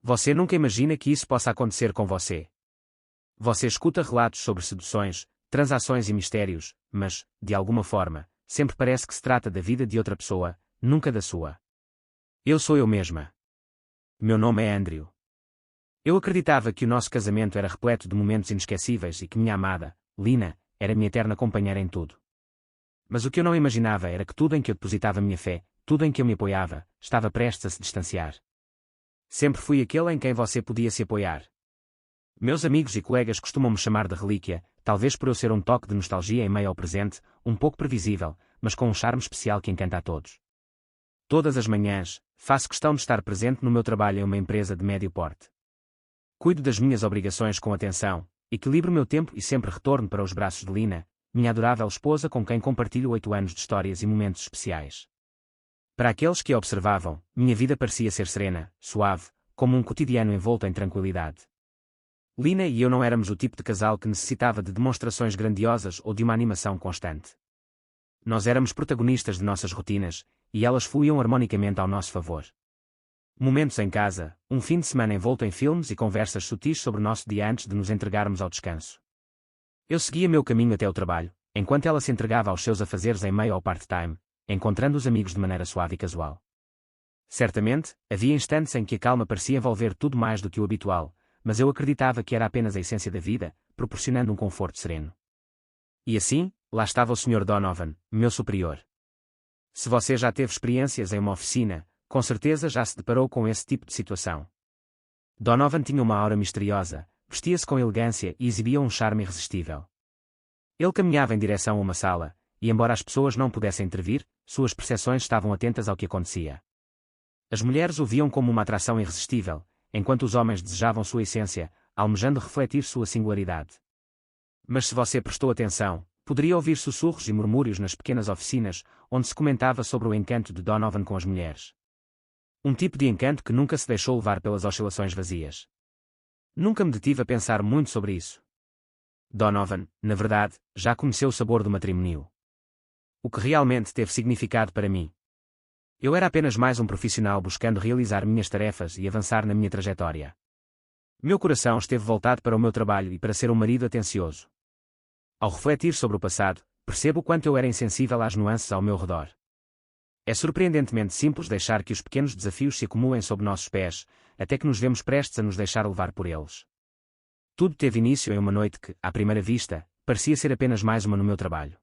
Você nunca imagina que isso possa acontecer com você. Você escuta relatos sobre seduções, transações e mistérios, mas, de alguma forma, sempre parece que se trata da vida de outra pessoa, nunca da sua. Eu sou eu mesma. Meu nome é Andrew. Eu acreditava que o nosso casamento era repleto de momentos inesquecíveis e que minha amada, Lina, era minha eterna companheira em tudo. Mas o que eu não imaginava era que tudo em que eu depositava minha fé, tudo em que eu me apoiava, estava prestes a se distanciar. Sempre fui aquele em quem você podia se apoiar. Meus amigos e colegas costumam me chamar de relíquia, talvez por eu ser um toque de nostalgia em meio ao presente, um pouco previsível, mas com um charme especial que encanta a todos. Todas as manhãs, faço questão de estar presente no meu trabalho em uma empresa de médio porte. Cuido das minhas obrigações com atenção, equilibro meu tempo e sempre retorno para os braços de Lina, minha adorável esposa com quem compartilho 8 anos de histórias e momentos especiais. Para aqueles que a observavam, minha vida parecia ser serena, suave, como um cotidiano envolto em tranquilidade. Lina e eu não éramos o tipo de casal que necessitava de demonstrações grandiosas ou de uma animação constante. Nós éramos protagonistas de nossas rotinas, e elas fluíam harmonicamente ao nosso favor. Momentos em casa, um fim de semana envolto em filmes e conversas sutis sobre o nosso dia antes de nos entregarmos ao descanso. Eu seguia meu caminho até o trabalho, enquanto ela se entregava aos seus afazeres em meio ao part-time, encontrando os amigos de maneira suave e casual. Certamente, havia instantes em que a calma parecia envolver tudo mais do que o habitual, mas eu acreditava que era apenas a essência da vida, proporcionando um conforto sereno. E assim, lá estava o Sr. Donovan, meu superior. Se você já teve experiências em uma oficina, com certeza já se deparou com esse tipo de situação. Donovan tinha uma aura misteriosa, vestia-se com elegância e exibia um charme irresistível. Ele caminhava em direção a uma sala, e embora as pessoas não pudessem intervir, suas percepções estavam atentas ao que acontecia. As mulheres o viam como uma atração irresistível, enquanto os homens desejavam sua essência, almejando refletir sua singularidade. Mas se você prestou atenção, poderia ouvir sussurros e murmúrios nas pequenas oficinas, onde se comentava sobre o encanto de Donovan com as mulheres. Um tipo de encanto que nunca se deixou levar pelas oscilações vazias. Nunca me detive a pensar muito sobre isso. Donovan, na verdade, já conheceu o sabor do matrimônio. O que realmente teve significado para mim. Eu era apenas mais um profissional buscando realizar minhas tarefas e avançar na minha trajetória. Meu coração esteve voltado para o meu trabalho e para ser um marido atencioso. Ao refletir sobre o passado, percebo o quanto eu era insensível às nuances ao meu redor. É surpreendentemente simples deixar que os pequenos desafios se acumulem sob nossos pés, até que nos vemos prestes a nos deixar levar por eles. Tudo teve início em uma noite que, à primeira vista, parecia ser apenas mais uma no meu trabalho.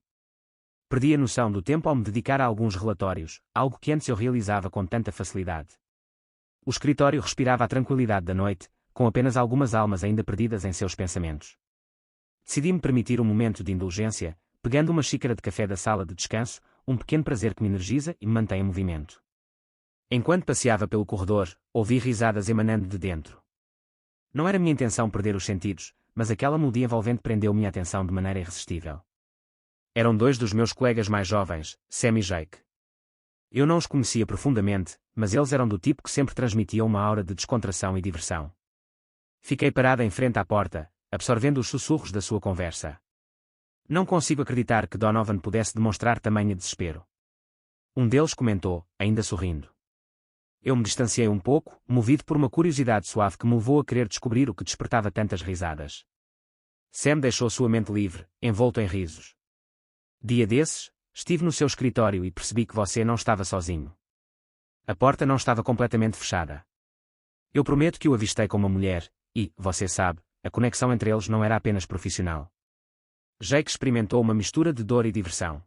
Perdi a noção do tempo ao me dedicar a alguns relatórios, algo que antes eu realizava com tanta facilidade. O escritório respirava a tranquilidade da noite, com apenas algumas almas ainda perdidas em seus pensamentos. Decidi-me permitir um momento de indulgência, pegando uma xícara de café da sala de descanso, um pequeno prazer que me energiza e me mantém em movimento. Enquanto passeava pelo corredor, ouvi risadas emanando de dentro. Não era minha intenção perder os sentidos, mas aquela melodia envolvente prendeu minha atenção de maneira irresistível. Eram 2 dos meus colegas mais jovens, Sam e Jake. Eu não os conhecia profundamente, mas eles eram do tipo que sempre transmitiam uma aura de descontração e diversão. Fiquei parada em frente à porta, absorvendo os sussurros da sua conversa. Não consigo acreditar que Donovan pudesse demonstrar tamanho desespero. Um deles comentou, ainda sorrindo. Eu me distanciei um pouco, movido por uma curiosidade suave que me levou a querer descobrir o que despertava tantas risadas. Sam deixou sua mente livre, envolto em risos. Dia desses, estive no seu escritório e percebi que você não estava sozinho. A porta não estava completamente fechada. Eu prometo que o avistei com uma mulher, e, você sabe, a conexão entre eles não era apenas profissional. Jake experimentou uma mistura de dor e diversão.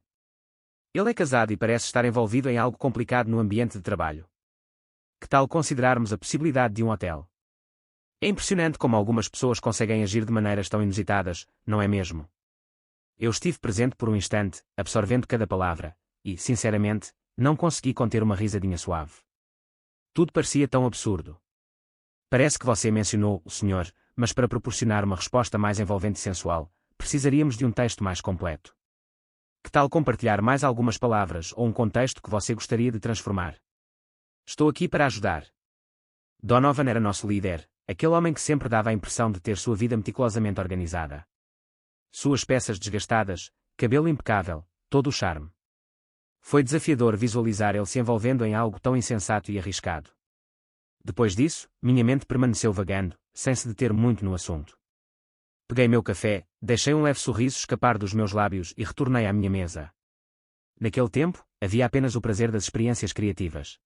Ele é casado e parece estar envolvido em algo complicado no ambiente de trabalho. Que tal considerarmos a possibilidade de um hotel? É impressionante como algumas pessoas conseguem agir de maneiras tão inusitadas, não é mesmo? Eu estive presente por um instante, absorvendo cada palavra, e, sinceramente, não consegui conter uma risadinha suave. Tudo parecia tão absurdo. Parece que você mencionou o senhor, mas para proporcionar uma resposta mais envolvente e sensual, precisaríamos de um texto mais completo. Que tal compartilhar mais algumas palavras ou um contexto que você gostaria de transformar? Estou aqui para ajudar. Donovan era nosso líder, aquele homem que sempre dava a impressão de ter sua vida meticulosamente organizada. Suas peças desgastadas, cabelo impecável, todo o charme. Foi desafiador visualizar ele se envolvendo em algo tão insensato e arriscado. Depois disso, minha mente permaneceu vagando, sem se deter muito no assunto. Peguei meu café, deixei um leve sorriso escapar dos meus lábios e retornei à minha mesa. Naquele tempo, havia apenas o prazer das experiências criativas.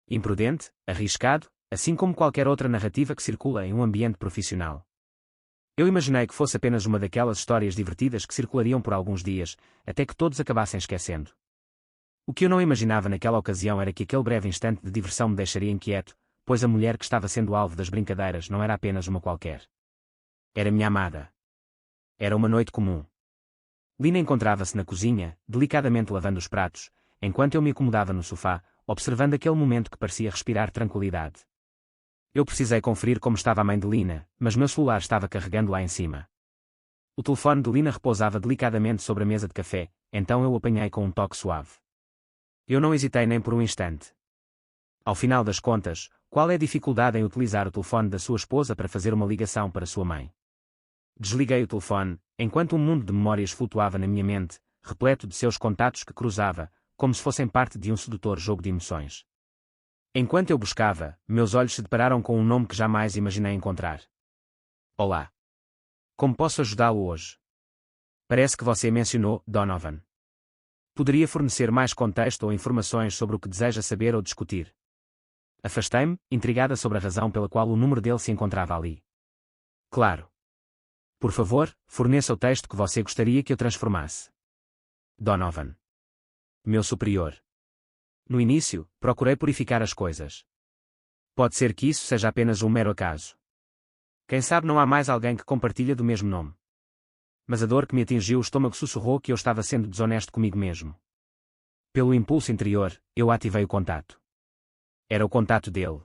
Imprudente, arriscado, assim como qualquer outra narrativa que circula em um ambiente profissional. Eu imaginei que fosse apenas uma daquelas histórias divertidas que circulariam por alguns dias, até que todos acabassem esquecendo. O que eu não imaginava naquela ocasião era que aquele breve instante de diversão me deixaria inquieto, pois a mulher que estava sendo alvo das brincadeiras não era apenas uma qualquer. Era minha amada. Era uma noite comum. Lina encontrava-se na cozinha, delicadamente lavando os pratos, enquanto eu me acomodava no sofá, observando aquele momento que parecia respirar tranquilidade. Eu precisei conferir como estava a mãe de Lina, mas meu celular estava carregando lá em cima. O telefone de Lina repousava delicadamente sobre a mesa de café, então eu o apanhei com um toque suave. Eu não hesitei nem por um instante. Ao final das contas, qual é a dificuldade em utilizar o telefone da sua esposa para fazer uma ligação para sua mãe? Desliguei o telefone, enquanto um mundo de memórias flutuava na minha mente, repleto de seus contatos que cruzava, como se fossem parte de um sedutor jogo de emoções. Enquanto eu buscava, meus olhos se depararam com um nome que jamais imaginei encontrar. Olá. Como posso ajudá-lo hoje? Parece que você mencionou Donovan. Poderia fornecer mais contexto ou informações sobre o que deseja saber ou discutir? Afastei-me, intrigada sobre a razão pela qual o número dele se encontrava ali. Claro. Por favor, forneça o texto que você gostaria que eu transformasse. Donovan. Meu superior. No início, procurei purificar as coisas. Pode ser que isso seja apenas um mero acaso. Quem sabe não há mais alguém que compartilha do mesmo nome. Mas a dor que me atingiu o estômago sussurrou que eu estava sendo desonesto comigo mesmo. Pelo impulso interior, eu ativei o contato. Era o contato dele.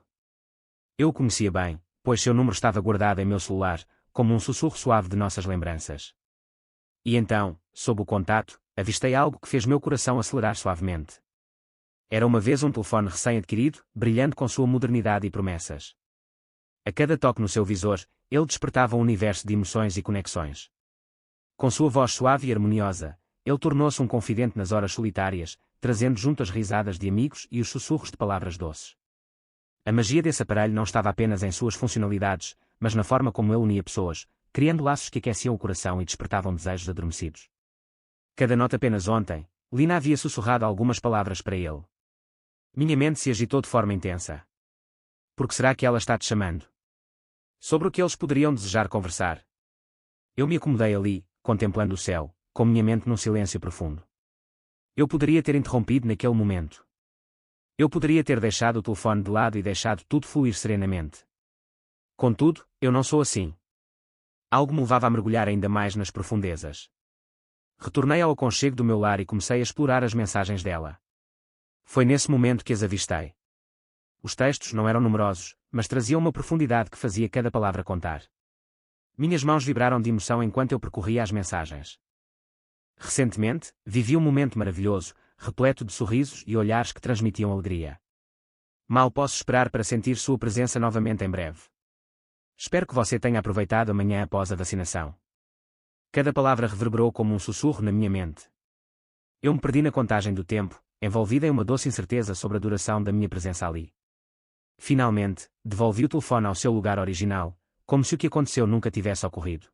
Eu o conhecia bem, pois seu número estava guardado em meu celular, como um sussurro suave de nossas lembranças. E então, sob o contato, avistei algo que fez meu coração acelerar suavemente. Era uma vez um telefone recém-adquirido, brilhante com sua modernidade e promessas. A cada toque no seu visor, ele despertava um universo de emoções e conexões. Com sua voz suave e harmoniosa, ele tornou-se um confidente nas horas solitárias, trazendo junto as risadas de amigos e os sussurros de palavras doces. A magia desse aparelho não estava apenas em suas funcionalidades, mas na forma como ele unia pessoas, criando laços que aqueciam o coração e despertavam desejos adormecidos. Cada nota apenas ontem, Lina havia sussurrado algumas palavras para ele. Minha mente se agitou de forma intensa. Por que será que ela está te chamando? Sobre o que eles poderiam desejar conversar? Eu me acomodei ali, contemplando o céu, com minha mente num silêncio profundo. Eu poderia ter interrompido naquele momento. Eu poderia ter deixado o telefone de lado e deixado tudo fluir serenamente. Contudo, eu não sou assim. Algo me levava a mergulhar ainda mais nas profundezas. Retornei ao aconchego do meu lar e comecei a explorar as mensagens dela. Foi nesse momento que as avistei. Os textos não eram numerosos, mas traziam uma profundidade que fazia cada palavra contar. Minhas mãos vibraram de emoção enquanto eu percorria as mensagens. Recentemente, vivi um momento maravilhoso, repleto de sorrisos e olhares que transmitiam alegria. Mal posso esperar para sentir sua presença novamente em breve. Espero que você tenha aproveitado a manhã após a vacinação. Cada palavra reverberou como um sussurro na minha mente. Eu me perdi na contagem do tempo, envolvida em uma doce incerteza sobre a duração da minha presença ali. Finalmente, devolvi o telefone ao seu lugar original, como se o que aconteceu nunca tivesse ocorrido.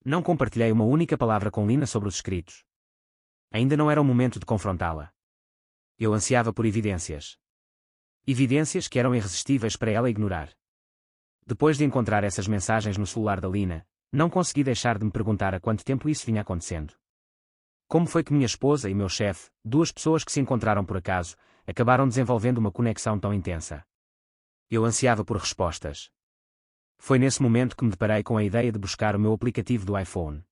Não compartilhei uma única palavra com Lina sobre os escritos. Ainda não era o momento de confrontá-la. Eu ansiava por evidências. Evidências que eram irresistíveis para ela ignorar. Depois de encontrar essas mensagens no celular da Lina, não consegui deixar de me perguntar há quanto tempo isso vinha acontecendo. Como foi que minha esposa e meu chefe, duas pessoas que se encontraram por acaso, acabaram desenvolvendo uma conexão tão intensa? Eu ansiava por respostas. Foi nesse momento que me deparei com a ideia de buscar o meu aplicativo do iPhone.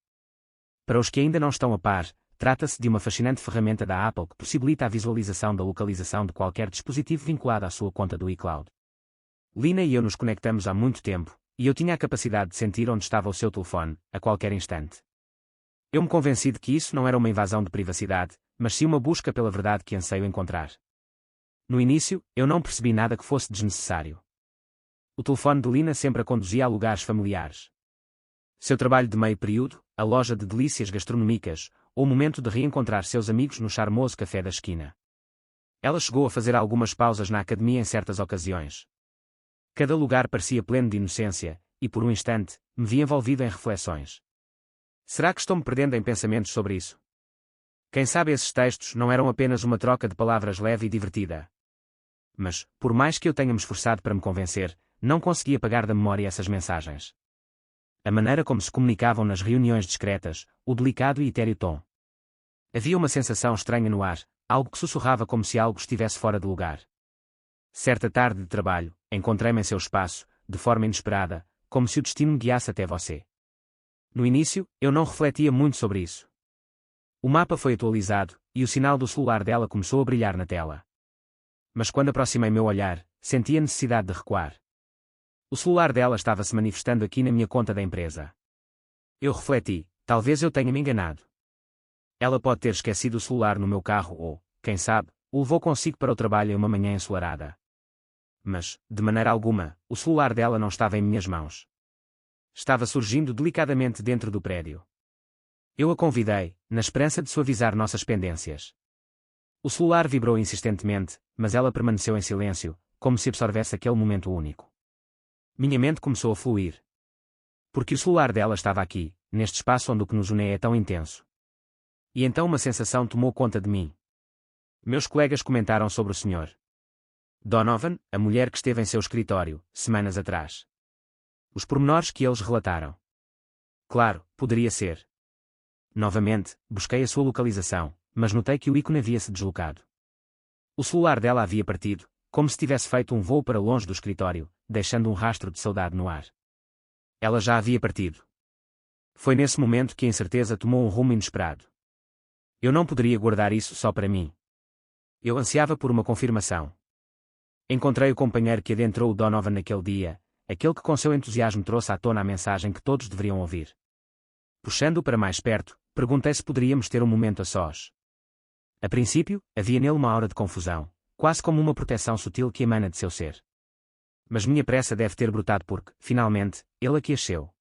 Para os que ainda não estão a par, trata-se de uma fascinante ferramenta da Apple que possibilita a visualização da localização de qualquer dispositivo vinculado à sua conta do iCloud. Lina e eu nos conectamos há muito tempo, e eu tinha a capacidade de sentir onde estava o seu telefone, a qualquer instante. Eu me convenci de que isso não era uma invasão de privacidade, mas sim uma busca pela verdade que anseio encontrar. No início, eu não percebi nada que fosse desnecessário. O telefone de Lina sempre a conduzia a lugares familiares. Seu trabalho de meio período, a loja de delícias gastronómicas, ou o momento de reencontrar seus amigos no charmoso café da esquina. Ela chegou a fazer algumas pausas na academia em certas ocasiões. Cada lugar parecia pleno de inocência, e por um instante, me vi envolvido em reflexões. Será que estou me perdendo em pensamentos sobre isso? Quem sabe esses textos não eram apenas uma troca de palavras leve e divertida. Mas, por mais que eu tenha me esforçado para me convencer, não consegui apagar da memória essas mensagens. A maneira como se comunicavam nas reuniões discretas, o delicado e etéreo tom. Havia uma sensação estranha no ar, algo que sussurrava como se algo estivesse fora de lugar. Certa tarde de trabalho, encontrei-me em seu espaço, de forma inesperada, como se o destino me guiasse até você. No início, eu não refletia muito sobre isso. O mapa foi atualizado, e o sinal do celular dela começou a brilhar na tela. Mas quando aproximei meu olhar, senti a necessidade de recuar. O celular dela estava se manifestando aqui na minha conta da empresa. Eu refleti, talvez eu tenha me enganado. Ela pode ter esquecido o celular no meu carro ou, quem sabe, o levou consigo para o trabalho em uma manhã ensolarada. Mas, de maneira alguma, o celular dela não estava em minhas mãos. Estava surgindo delicadamente dentro do prédio. Eu a convidei, na esperança de suavizar nossas pendências. O celular vibrou insistentemente, mas ela permaneceu em silêncio, como se absorvesse aquele momento único. Minha mente começou a fluir. Porque o celular dela estava aqui, neste espaço onde o que nos une é tão intenso. E então uma sensação tomou conta de mim. Meus colegas comentaram sobre o Sr. Donovan, a mulher que esteve em seu escritório, semanas atrás. Os pormenores que eles relataram. Claro, poderia ser. Novamente, busquei a sua localização, mas notei que o ícone havia-se deslocado. O celular dela havia partido, como se tivesse feito um voo para longe do escritório, deixando um rastro de saudade no ar. Ela já havia partido. Foi nesse momento que a incerteza tomou um rumo inesperado. Eu não poderia guardar isso só para mim. Eu ansiava por uma confirmação. Encontrei o companheiro que adentrou o Donovan naquele dia, aquele que com seu entusiasmo trouxe à tona a mensagem que todos deveriam ouvir. Puxando-o para mais perto, perguntei se poderíamos ter um momento a sós. A princípio, havia nele uma aura de confusão, quase como uma proteção sutil que emana de seu ser. Mas minha pressa deve ter brotado porque, finalmente, ele aqueceu.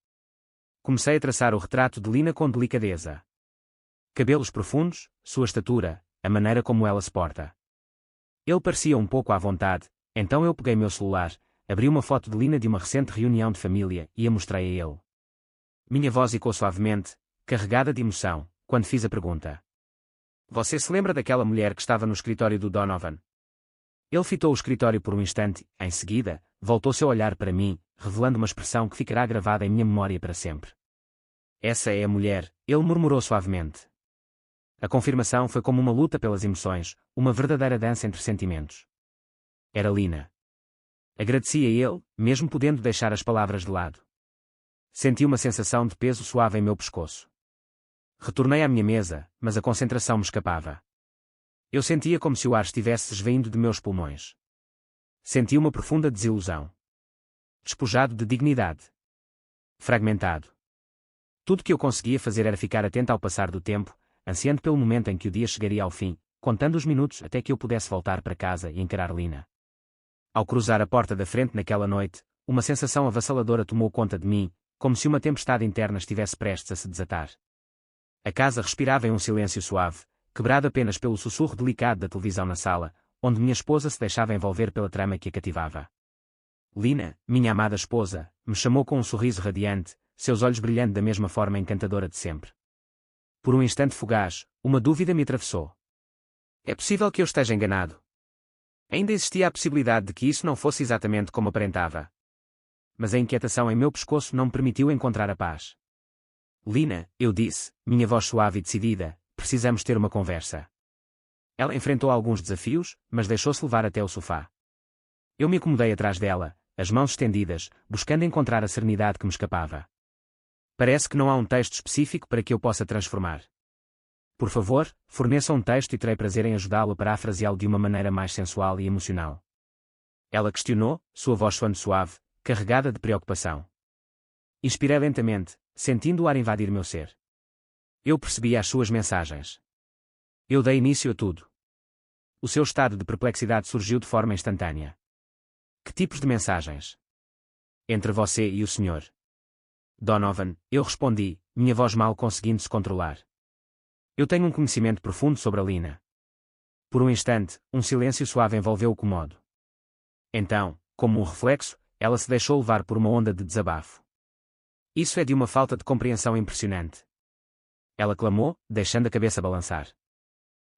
Comecei a traçar o retrato de Lina com delicadeza. Cabelos profundos, sua estatura, a maneira como ela se porta. Ele parecia um pouco à vontade, então eu peguei meu celular, abri uma foto de Lina de uma recente reunião de família e a mostrei a ele. Minha voz ecoou suavemente, carregada de emoção, quando fiz a pergunta. Você se lembra daquela mulher que estava no escritório do Donovan? Ele fitou o escritório por um instante, em seguida, voltou seu olhar para mim, revelando uma expressão que ficará gravada em minha memória para sempre. Essa é a mulher, ele murmurou suavemente. A confirmação foi como uma luta pelas emoções, uma verdadeira dança entre sentimentos. Era Lina. Agradeci a ele, mesmo podendo deixar as palavras de lado. Senti uma sensação de peso suave em meu pescoço. Retornei à minha mesa, mas a concentração me escapava. Eu sentia como se o ar estivesse esvaindo de meus pulmões. Senti uma profunda desilusão. Despojado de dignidade. Fragmentado. Tudo que eu conseguia fazer era ficar atento ao passar do tempo, ansiando pelo momento em que o dia chegaria ao fim, contando os minutos até que eu pudesse voltar para casa e encarar Lina. Ao cruzar a porta da frente naquela noite, uma sensação avassaladora tomou conta de mim, como se uma tempestade interna estivesse prestes a se desatar. A casa respirava em um silêncio suave, quebrado apenas pelo sussurro delicado da televisão na sala, onde minha esposa se deixava envolver pela trama que a cativava. Lina, minha amada esposa, me chamou com um sorriso radiante, seus olhos brilhando da mesma forma encantadora de sempre. Por um instante fugaz, uma dúvida me atravessou. É possível que eu esteja enganado. Ainda existia a possibilidade de que isso não fosse exatamente como aparentava. Mas a inquietação em meu pescoço não me permitiu encontrar a paz. Lina, eu disse, minha voz suave e decidida, precisamos ter uma conversa. Ela enfrentou alguns desafios, mas deixou-se levar até o sofá. Eu me acomodei atrás dela, as mãos estendidas, buscando encontrar a serenidade que me escapava. Parece que não há um texto específico para que eu possa transformar. Por favor, forneça um texto e terei prazer em ajudá-lo a parafraseá-lo de uma maneira mais sensual e emocional. Ela questionou, sua voz soando suave, carregada de preocupação. Inspirei lentamente, sentindo o ar invadir meu ser. Eu percebi as suas mensagens. Eu dei início a tudo. O seu estado de perplexidade surgiu de forma instantânea. Que tipos de mensagens? Entre você e o Sr. Donovan, eu respondi, minha voz mal conseguindo se controlar. Eu tenho um conhecimento profundo sobre a Lina. Por um instante, um silêncio suave envolveu o cômodo. Então, como um reflexo, ela se deixou levar por uma onda de desabafo. Isso é de uma falta de compreensão impressionante. Ela clamou, deixando a cabeça balançar.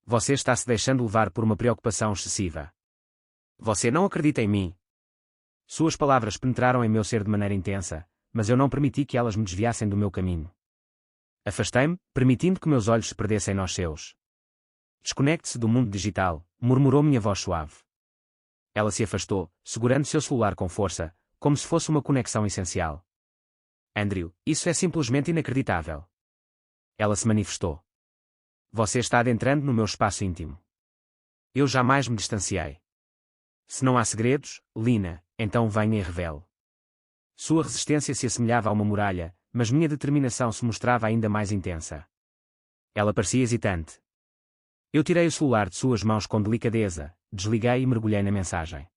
Você está se deixando levar por uma preocupação excessiva. Você não acredita em mim. Suas palavras penetraram em meu ser de maneira intensa, mas eu não permiti que elas me desviassem do meu caminho. Afastei-me, permitindo que meus olhos se perdessem nos seus. Desconecte-se do mundo digital, murmurou minha voz suave. Ela se afastou, segurando seu celular com força, como se fosse uma conexão essencial. Andrew, isso é simplesmente inacreditável. Ela se manifestou. Você está adentrando no meu espaço íntimo. Eu jamais me distanciei. Se não há segredos, Lina, então venha e revele. Sua resistência se assemelhava a uma muralha, mas minha determinação se mostrava ainda mais intensa. Ela parecia hesitante. Eu tirei o celular de suas mãos com delicadeza, desliguei e mergulhei na mensagem.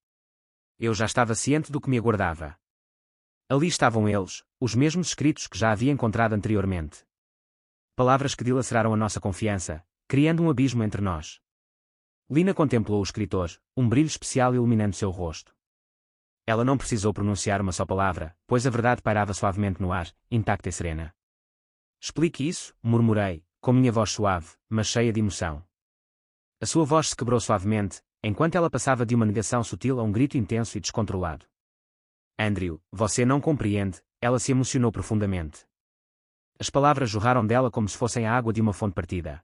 Eu já estava ciente do que me aguardava. Ali estavam eles, os mesmos escritos que já havia encontrado anteriormente. Palavras que dilaceraram a nossa confiança, criando um abismo entre nós. Lina contemplou o escritor, um brilho especial iluminando seu rosto. Ela não precisou pronunciar uma só palavra, pois a verdade pairava suavemente no ar, intacta e serena. Explique isso, murmurei, com minha voz suave, mas cheia de emoção. A sua voz se quebrou suavemente, enquanto ela passava de uma negação sutil a um grito intenso e descontrolado. Andrew, você não compreende, ela se emocionou profundamente. As palavras jorraram dela como se fossem a água de uma fonte partida.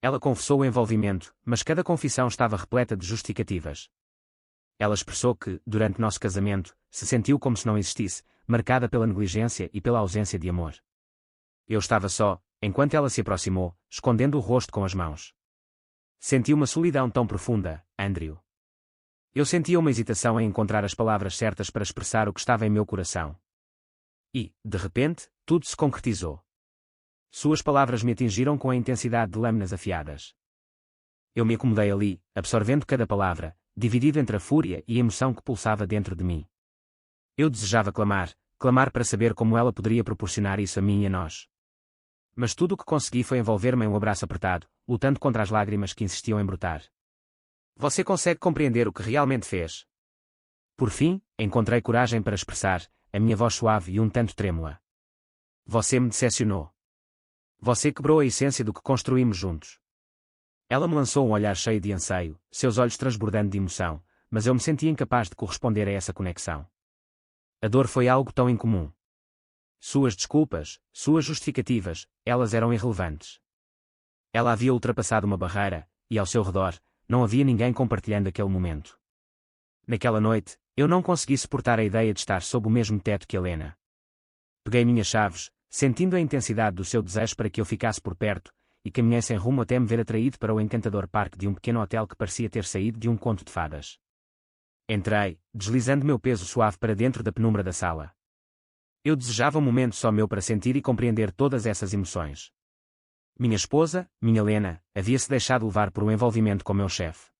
Ela confessou o envolvimento, mas cada confissão estava repleta de justificativas. Ela expressou que, durante nosso casamento, se sentiu como se não existisse, marcada pela negligência e pela ausência de amor. Eu estava só, enquanto ela se aproximou, escondendo o rosto com as mãos. Senti uma solidão tão profunda, Andrew. Eu sentia uma hesitação em encontrar as palavras certas para expressar o que estava em meu coração. E, de repente, tudo se concretizou. Suas palavras me atingiram com a intensidade de lâminas afiadas. Eu me acomodei ali, absorvendo cada palavra, dividido entre a fúria e a emoção que pulsava dentro de mim. Eu desejava clamar para saber como ela poderia proporcionar isso a mim e a nós. Mas tudo o que consegui foi envolver-me em um abraço apertado, lutando contra as lágrimas que insistiam em brotar. Você consegue compreender o que realmente fez? Por fim, encontrei coragem para expressar, a minha voz suave e um tanto trêmula. Você me decepcionou. Você quebrou a essência do que construímos juntos. Ela me lançou um olhar cheio de anseio, seus olhos transbordando de emoção, mas eu me sentia incapaz de corresponder a essa conexão. A dor foi algo tão incomum. Suas desculpas, suas justificativas, elas eram irrelevantes. Ela havia ultrapassado uma barreira, e ao seu redor, não havia ninguém compartilhando aquele momento. Naquela noite, eu não consegui suportar a ideia de estar sob o mesmo teto que Helena. Peguei minhas chaves, sentindo a intensidade do seu desejo para que eu ficasse por perto, e caminhei sem rumo até me ver atraído para o encantador parque de um pequeno hotel que parecia ter saído de um conto de fadas. Entrei, deslizando meu peso suave para dentro da penumbra da sala. Eu desejava um momento só meu para sentir e compreender todas essas emoções. Minha esposa, minha Helena, havia-se deixado levar por um envolvimento com meu chefe.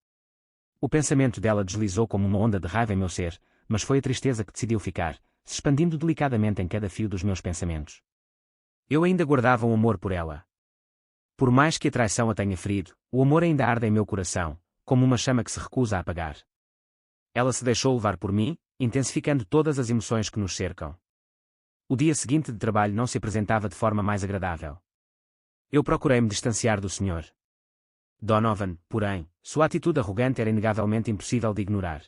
O pensamento dela deslizou como uma onda de raiva em meu ser, mas foi a tristeza que decidiu ficar, se expandindo delicadamente em cada fio dos meus pensamentos. Eu ainda guardava um amor por ela. Por mais que a traição a tenha ferido, o amor ainda arde em meu coração, como uma chama que se recusa a apagar. Ela se deixou levar por mim, intensificando todas as emoções que nos cercam. O dia seguinte de trabalho não se apresentava de forma mais agradável. Eu procurei me distanciar do Sr. Donovan, porém, sua atitude arrogante era inegavelmente impossível de ignorar.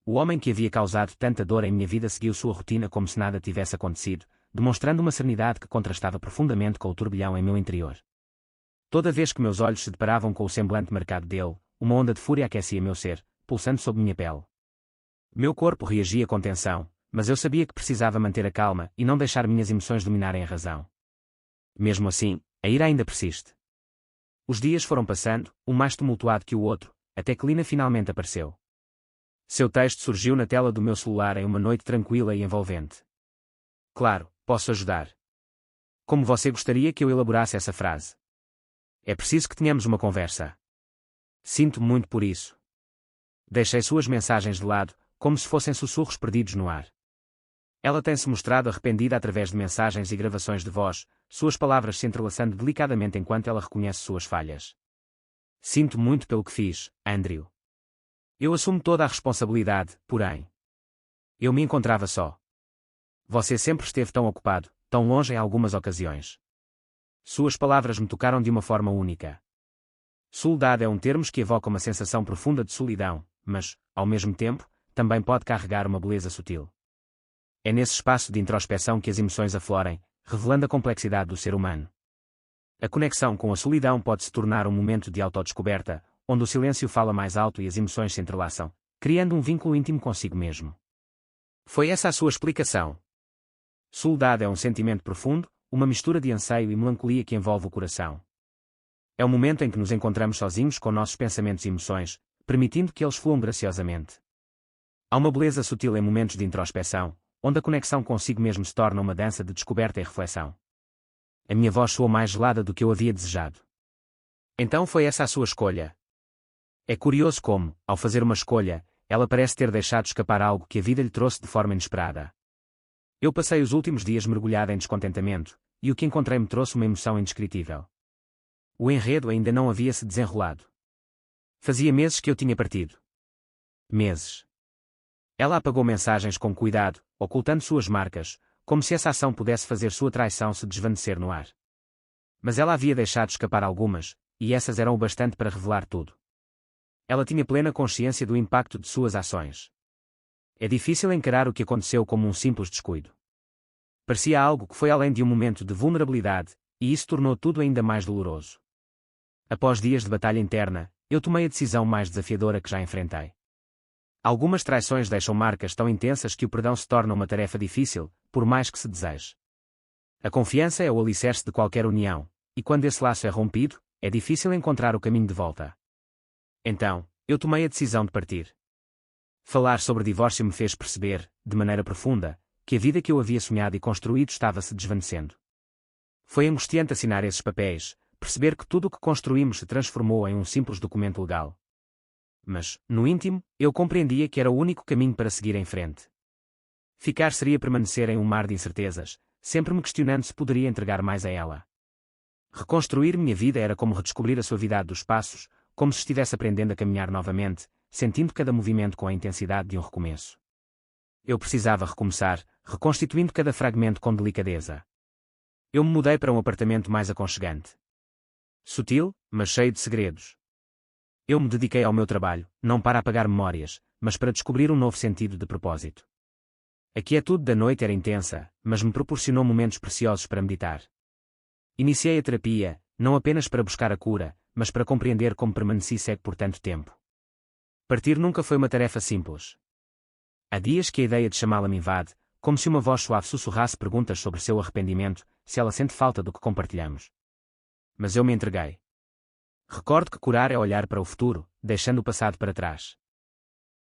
O homem que havia causado tanta dor em minha vida seguiu sua rotina como se nada tivesse acontecido, demonstrando uma serenidade que contrastava profundamente com o turbilhão em meu interior. Toda vez que meus olhos se deparavam com o semblante marcado dele, uma onda de fúria aquecia meu ser, pulsando sob minha pele. Meu corpo reagia com tensão, mas eu sabia que precisava manter a calma e não deixar minhas emoções dominarem a razão. Mesmo assim, a ira ainda persiste. Os dias foram passando, um mais tumultuado que o outro, até que Lina finalmente apareceu. Seu texto surgiu na tela do meu celular em uma noite tranquila e envolvente. Claro, posso ajudar. Como você gostaria que eu elaborasse essa frase? É preciso que tenhamos uma conversa. Sinto muito por isso. Deixei suas mensagens de lado, como se fossem sussurros perdidos no ar. Ela tem-se mostrado arrependida através de mensagens e gravações de voz, suas palavras se entrelaçando delicadamente enquanto ela reconhece suas falhas. Sinto muito pelo que fiz, Andrew. Eu assumo toda a responsabilidade, porém. Eu me encontrava só. Você sempre esteve tão ocupado, tão longe em algumas ocasiões. Suas palavras me tocaram de uma forma única. Soledade é um termo que evoca uma sensação profunda de solidão, mas, ao mesmo tempo, também pode carregar uma beleza sutil. É nesse espaço de introspeção que as emoções aflorem, revelando a complexidade do ser humano. A conexão com a solidão pode se tornar um momento de autodescoberta, onde o silêncio fala mais alto e as emoções se entrelaçam, criando um vínculo íntimo consigo mesmo. Foi essa a sua explicação. Soledade é um sentimento profundo, uma mistura de anseio e melancolia que envolve o coração. É o momento em que nos encontramos sozinhos com nossos pensamentos e emoções, permitindo que eles fluam graciosamente. Há uma beleza sutil em momentos de introspeção, onde a conexão consigo mesmo se torna uma dança de descoberta e reflexão. A minha voz soou mais gelada do que eu havia desejado. Então foi essa a sua escolha. É curioso como, ao fazer uma escolha, ela parece ter deixado escapar algo que a vida lhe trouxe de forma inesperada. Eu passei os últimos dias mergulhada em descontentamento, e o que encontrei me trouxe uma emoção indescritível. O enredo ainda não havia se desenrolado. Fazia meses que eu tinha partido. Meses. Ela apagou mensagens com cuidado, ocultando suas marcas, como se essa ação pudesse fazer sua traição se desvanecer no ar. Mas ela havia deixado escapar algumas, e essas eram o bastante para revelar tudo. Ela tinha plena consciência do impacto de suas ações. É difícil encarar o que aconteceu como um simples descuido. Parecia algo que foi além de um momento de vulnerabilidade, e isso tornou tudo ainda mais doloroso. Após dias de batalha interna, eu tomei a decisão mais desafiadora que já enfrentei. Algumas traições deixam marcas tão intensas que o perdão se torna uma tarefa difícil, por mais que se deseje. A confiança é o alicerce de qualquer união, e quando esse laço é rompido, é difícil encontrar o caminho de volta. Então, eu tomei a decisão de partir. Falar sobre divórcio me fez perceber, de maneira profunda, que a vida que eu havia sonhado e construído estava se desvanecendo. Foi angustiante assinar esses papéis, perceber que tudo o que construímos se transformou em um simples documento legal. Mas, no íntimo, eu compreendia que era o único caminho para seguir em frente. Ficar seria permanecer em um mar de incertezas, sempre me questionando se poderia entregar mais a ela. Reconstruir minha vida era como redescobrir a suavidade dos passos, como se estivesse aprendendo a caminhar novamente, sentindo cada movimento com a intensidade de um recomeço. Eu precisava recomeçar, reconstituindo cada fragmento com delicadeza. Eu me mudei para um apartamento mais aconchegante. Sutil, mas cheio de segredos. Eu me dediquei ao meu trabalho, não para apagar memórias, mas para descobrir um novo sentido de propósito. A quietude da noite era intensa, mas me proporcionou momentos preciosos para meditar. Iniciei a terapia, não apenas para buscar a cura, mas para compreender como permaneci cego por tanto tempo. Partir nunca foi uma tarefa simples. Há dias que a ideia de chamá-la me invade, como se uma voz suave sussurrasse perguntas sobre seu arrependimento, se ela sente falta do que compartilhamos. Mas eu me entreguei. Recordo que curar é olhar para o futuro, deixando o passado para trás.